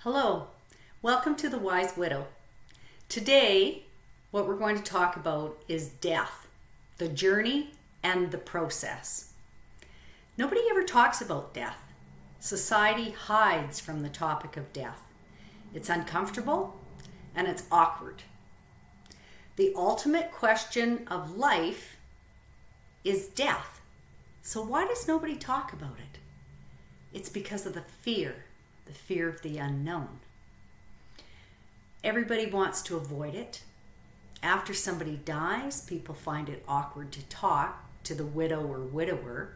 Hello, welcome to The Wise Widow. Today, what we're going to talk about is death, the journey and the process. Nobody ever talks about death. Society hides from the topic of death. It's uncomfortable and it's awkward. The ultimate question of life is death. So why does nobody talk about it? It's because of the fear of the unknown. Everybody wants to avoid it. After somebody dies, people find it awkward to talk to the widow or widower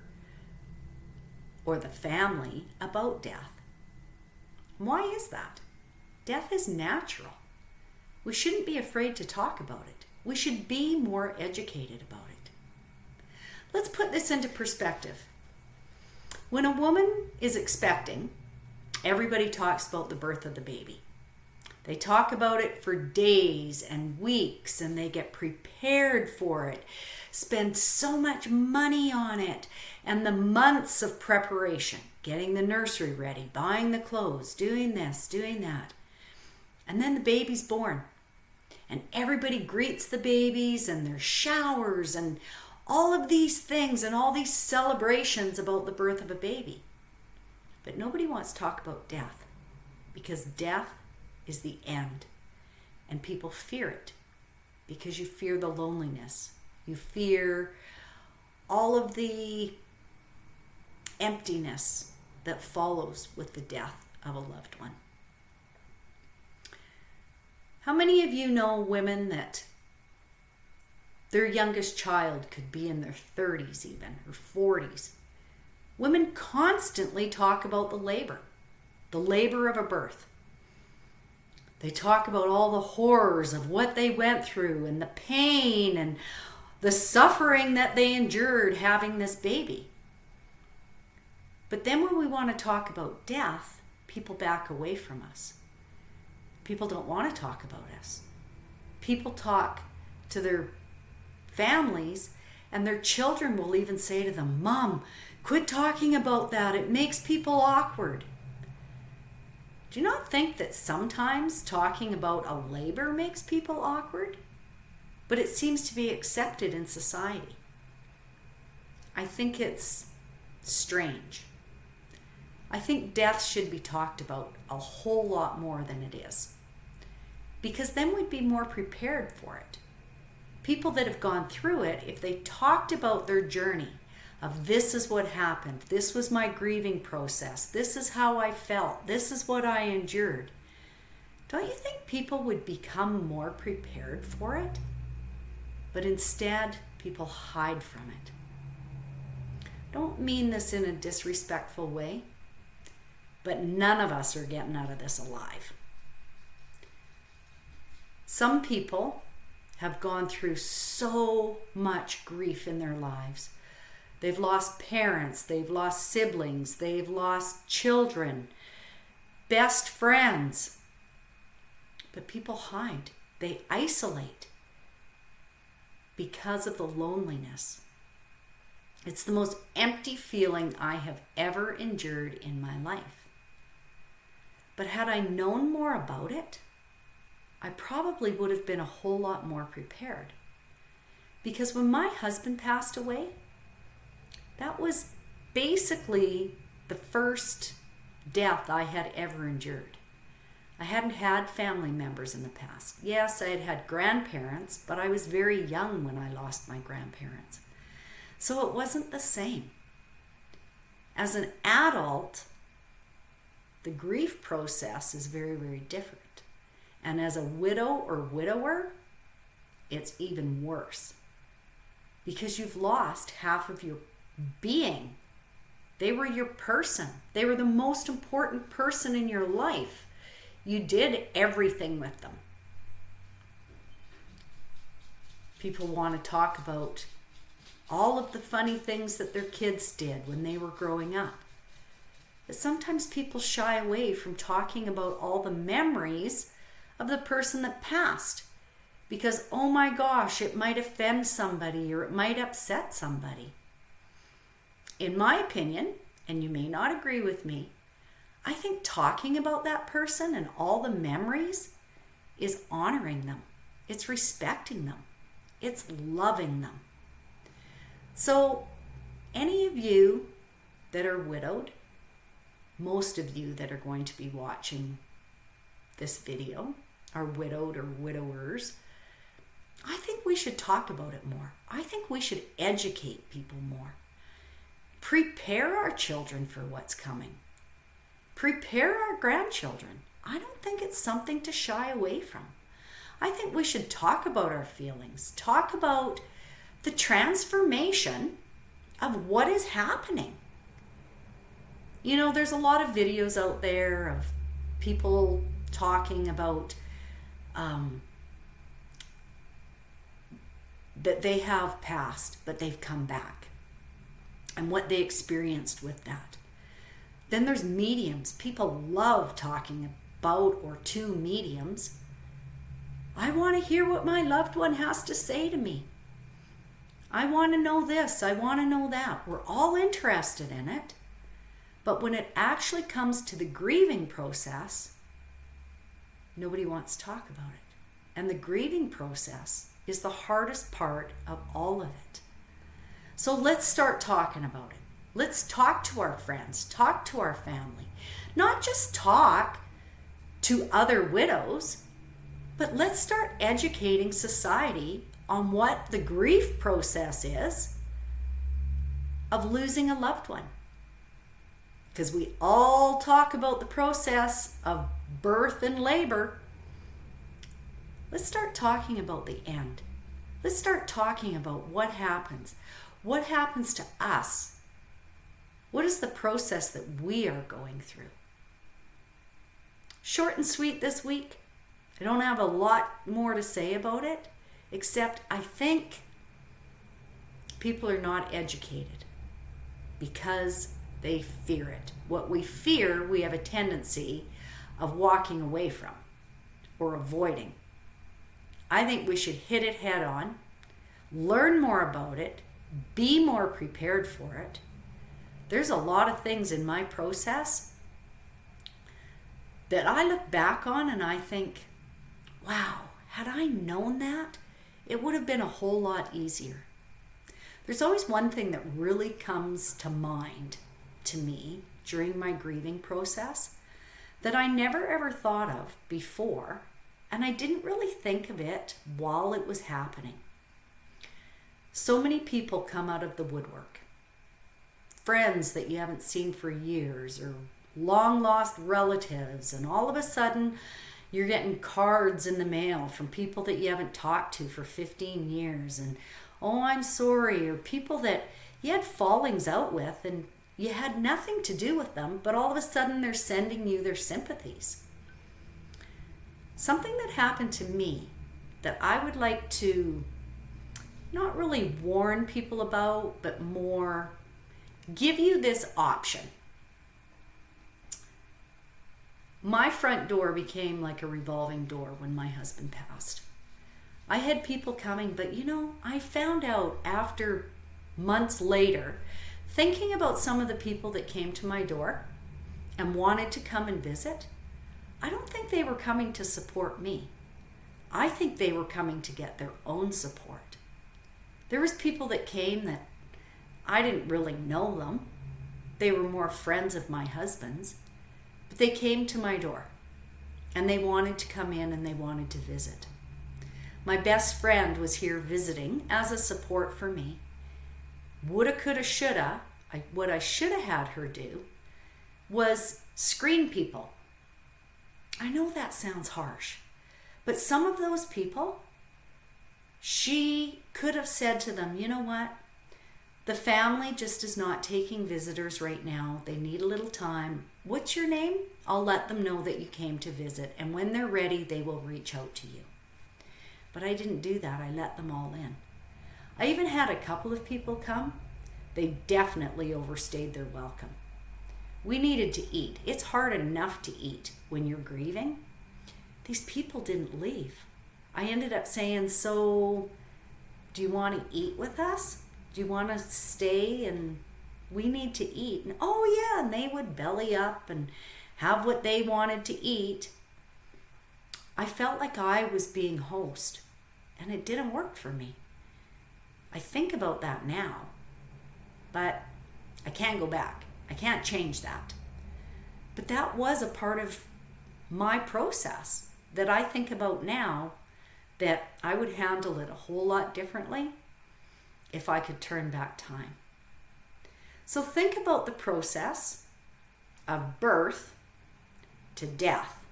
or the family about death. Why is that? Death is natural. We shouldn't be afraid to talk about it. We should be more educated about it. Let's put this into perspective. When a woman is expecting, everybody talks about the birth of the baby. They talk about it for days and weeks, and they get prepared for it, spend so much money on it, and the months of preparation, getting the nursery ready, buying the clothes, doing this, doing that. And then the baby's born, and everybody greets the babies, and there's showers, and all of these things, and all these celebrations about the birth of a baby. But nobody wants to talk about death, because death is the end. And people fear it because you fear the loneliness. You fear all of the emptiness that follows with the death of a loved one. How many of you know women that their youngest child could be in their 30s even, or 40s? Women constantly talk about the labor of a birth. They talk about all the horrors of what they went through and the pain and the suffering that they endured having this baby. But then when we want to talk about death, people back away from us. People don't want to talk about us. People talk to their families, and their children will even say to them, "Mom, quit talking about that. It makes people awkward." Do you not think that sometimes talking about a labor makes people awkward? But it seems to be accepted in society. I think it's strange. I think death should be talked about a whole lot more than it is, because then we'd be more prepared for it. People that have gone through it, if they talked about their journey of this is what happened, this was my grieving process, this is how I felt, this is what I endured, don't you think people would become more prepared for it? But instead, people hide from it. Don't mean this in a disrespectful way, but none of us are getting out of this alive. Some people have gone through so much grief in their lives. They've lost parents, they've lost siblings, they've lost children, best friends. But people hide, they isolate because of the loneliness. It's the most empty feeling I have ever endured in my life. But had I known more about it, I probably would have been a whole lot more prepared. Because when my husband passed away, that was basically the first death I had ever endured. I hadn't had family members in the past. Yes, I had had grandparents, but I was very young when I lost my grandparents. So it wasn't the same. As an adult, the grief process is very, very different. And as a widow or widower, it's even worse. Because you've lost half of your being. They were your person. They were the most important person in your life. You did everything with them. People want to talk about all of the funny things that their kids did when they were growing up. But sometimes people shy away from talking about all the memories of the person that passed, because, oh my gosh, it might offend somebody or it might upset somebody. In my opinion, and you may not agree with me, I think talking about that person and all the memories is honoring them. It's respecting them. It's loving them. So, any of you that are widowed, most of you that are going to be watching this video are widowed or widowers, I think we should talk about it more. I think we should educate people more. Prepare our children for what's coming. Prepare our grandchildren. I don't think it's something to shy away from. I think we should talk about our feelings, talk about the transformation of what is happening. You know, there's a lot of videos out there of people talking about that they have passed, but they've come back, and what they experienced with that. Then there's mediums. People love talking about or to mediums. I want to hear what my loved one has to say to me. I want to know this. I want to know that. We're all interested in it. But when it actually comes to the grieving process, nobody wants to talk about it. And the grieving process is the hardest part of all of it. So let's start talking about it. Let's talk to our friends, talk to our family. Not just talk to other widows, but let's start educating society on what the grief process is of losing a loved one. Because we all talk about the process of birth and labor. Let's start talking about the end. Let's start talking about what happens. What happens to us? What is the process that we are going through? Short and sweet this week. I don't have a lot more to say about it, except I think people are not educated because they fear it. What we fear, we have a tendency of walking away from or avoiding. I think we should hit it head on, learn more about it, be more prepared for it. There's a lot of things in my process that I look back on and I think, wow, had I known that, it would have been a whole lot easier. There's always one thing that really comes to mind to me during my grieving process that I never ever thought of before, and I didn't really think of it while it was happening. So many people come out of the woodwork. Friends that you haven't seen for years, or long lost relatives, and all of a sudden you're getting cards in the mail from people that you haven't talked to for 15 years, and oh, I'm sorry, or people that you had fallings out with and you had nothing to do with them, but all of a sudden they're sending you their sympathies. Something that happened to me that I would like to not really warn people about, but more give you this option. My front door became like a revolving door when my husband passed. I had people coming, but I found out after months later, thinking about some of the people that came to my door and wanted to come and visit, I don't think they were coming to support me. I think they were coming to get their own support. There was people that came that I didn't really know them. They were more friends of my husband's, but they came to my door and they wanted to come in and they wanted to visit. My best friend was here visiting as a support for me. Woulda, coulda, shoulda. What I should have had her do was screen people. I know that sounds harsh, but some of those people, she could have said to them, you know what? The family just is not taking visitors right now. They need a little time. What's your name? I'll let them know that you came to visit, and when they're ready, they will reach out to you. But I didn't do that. I let them all in. I even had a couple of people come. They definitely overstayed their welcome. We needed to eat. It's hard enough to eat when you're grieving. These people didn't leave. I ended up saying, so do you want to eat with us? Do you want to stay and we need to eat? And oh yeah, and they would belly up and have what they wanted to eat, I felt like I was being host, and it didn't work for me. I think about that now, but I can't go back. I can't change that. But that was a part of my process that I think about now, that I would handle it a whole lot differently if I could turn back time. So think about the process of birth to death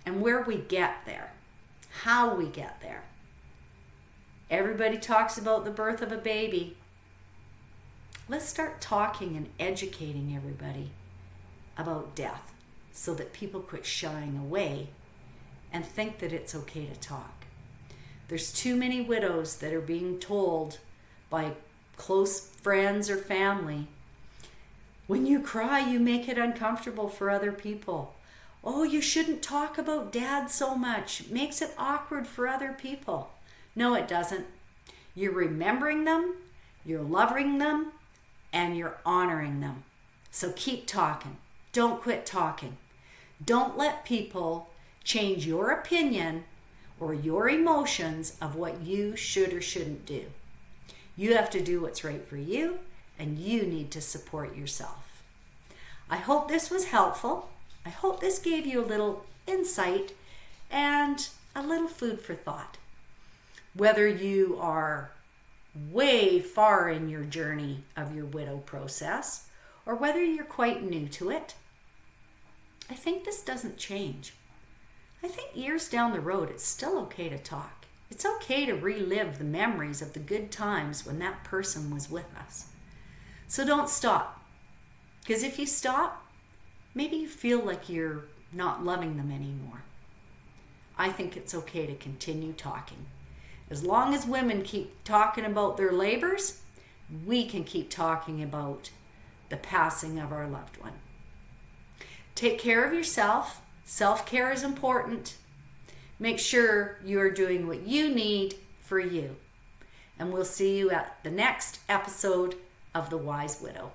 and where we get there, how we get there. Everybody talks about the birth of a baby. Let's start talking and educating everybody about death so that people quit shying away and think that it's okay to talk. There's too many widows that are being told by close friends or family, when you cry, you make it uncomfortable for other people. Oh, you shouldn't talk about dad so much. It makes it awkward for other people. No, it doesn't. You're remembering them, you're loving them, and you're honoring them. So keep talking. Don't quit talking. Don't let people change your opinion or your emotions of what you should or shouldn't do. You have to do what's right for you, and you need to support yourself. I hope this was helpful. I hope this gave you a little insight and a little food for thought. Whether you are way far in your journey of your widow process, or whether you're quite new to it, I think this doesn't change. I think years down the road, it's still okay to talk. It's okay to relive the memories of the good times when that person was with us. So don't stop. Because if you stop, maybe you feel like you're not loving them anymore. I think it's okay to continue talking. As long as women keep talking about their labors, we can keep talking about the passing of our loved one. Take care of yourself. Self-care is important. Make sure you are doing what you need for you. And we'll see you at the next episode of The Wise Widow.